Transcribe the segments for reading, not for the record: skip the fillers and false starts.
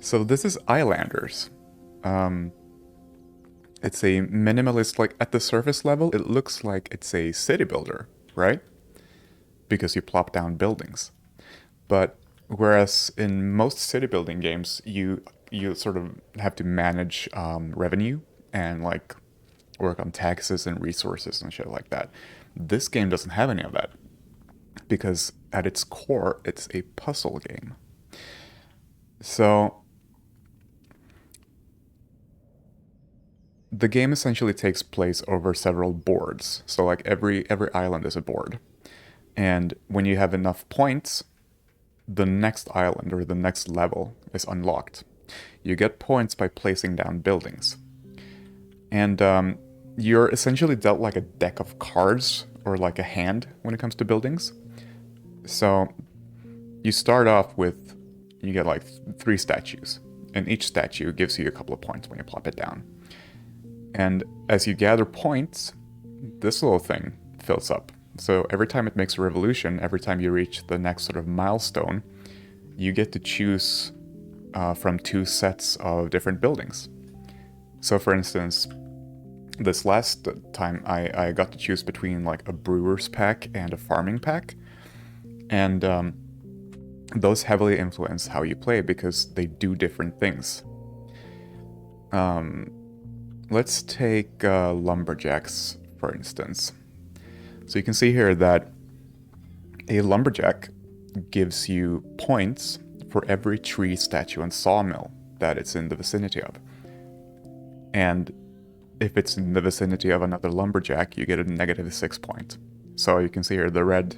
So this is Islanders. Um, it's a minimalist, like at the surface level, it looks like it's a city builder, right? Because you plop down buildings. But whereas in most city building games, you sort of have to manage revenue and like work on taxes and resources and shit like that. This game doesn't have any of that because at its core, it's a puzzle game. So the game essentially takes place over several boards. So like every island is a board. And when you have enough points, the next island or the next level is unlocked. You get points by placing down buildings. And you're essentially dealt like a deck of cards or like a hand when it comes to buildings. So you start off with, you get like 3 statues. And each statue gives you a couple of points when you plop it down. And as you gather points, this little thing fills up. So every time it makes a revolution, every time you reach the next sort of milestone, you get to choose from 2 sets of different buildings. So for instance, this last time I got to choose between like a brewer's pack and a farming pack. And those heavily influence how you play because they do different things. Let's take lumberjacks, for instance. So you can see here that a lumberjack gives you points for every tree, statue, and sawmill that it's in the vicinity of. And if it's in the vicinity of another lumberjack, you get a -6 point. So you can see here the red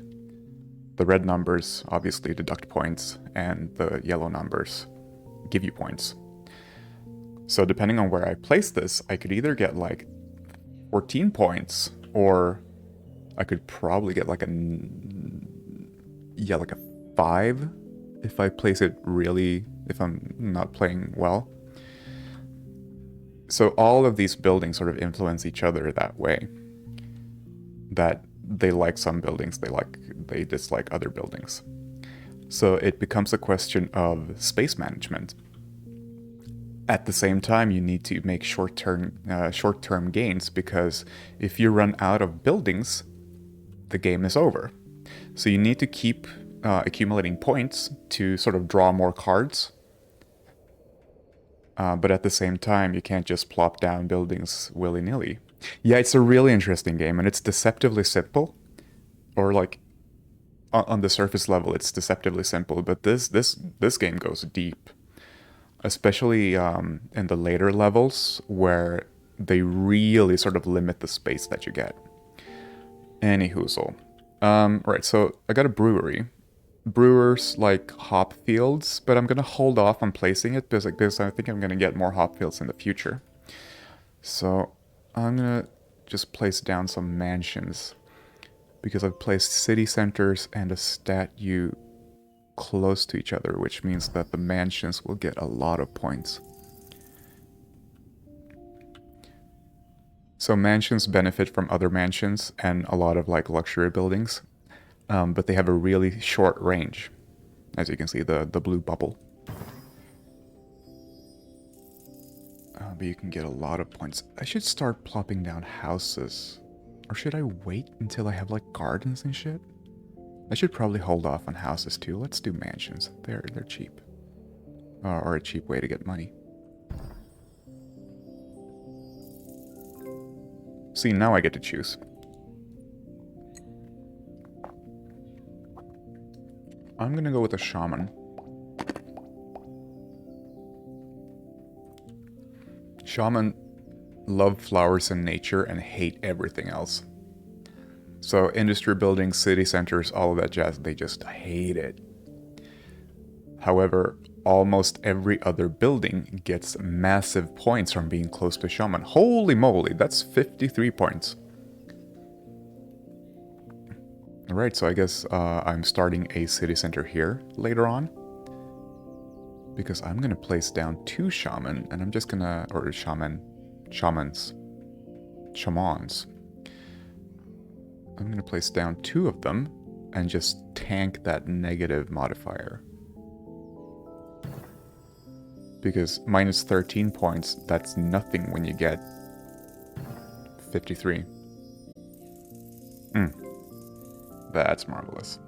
numbers obviously deduct points, and the yellow numbers give you points. So depending on where I place this, I could either get like 14 points, or I could probably get like a 5 if I place it really, if I'm not playing well. So all of these buildings sort of influence each other that way. That they like some buildings, they dislike other buildings. So it becomes a question of space management. At the same time, you need to make short-term gains, because if you run out of buildings, the game is over. So you need to keep accumulating points to sort of draw more cards. But at the same time, you can't just plop down buildings willy-nilly. Yeah, it's a really interesting game, and it's deceptively simple. Or like, on the surface level, it's deceptively simple, but this game goes deep. Especially in the later levels, where they really sort of limit the space that you get. Anyhoozle. Right, so I got a brewery. Brewers like hop fields, but I'm gonna hold off on placing it because I think I'm gonna get more hop fields in the future. So I'm gonna just place down some mansions, because I've placed city centers and a statue close to each other, which means that the mansions will get a lot of points. So mansions benefit from other mansions and a lot of like luxury buildings, but they have a really short range. As you can see, the blue bubble. But you can get a lot of points. I should start plopping down houses. Or should I wait until I have like gardens and shit? I should probably hold off on houses too. Let's do mansions. They're cheap. Or a cheap way to get money. See, now I get to choose. I'm gonna go with a shaman. Shaman love flowers and nature and hate everything else. So industry buildings, city centers, all of that jazz, they just hate it. However, almost every other building gets massive points from being close to shaman. Holy moly, that's 53 points. Alright, so I guess I'm starting a city center here later on. Because I'm gonna place down 2 shaman, and I'm just gonna, or shamans. I'm gonna place down 2 of them and just tank that negative modifier. because minus 13 points, that's nothing when you get 53. That's marvelous.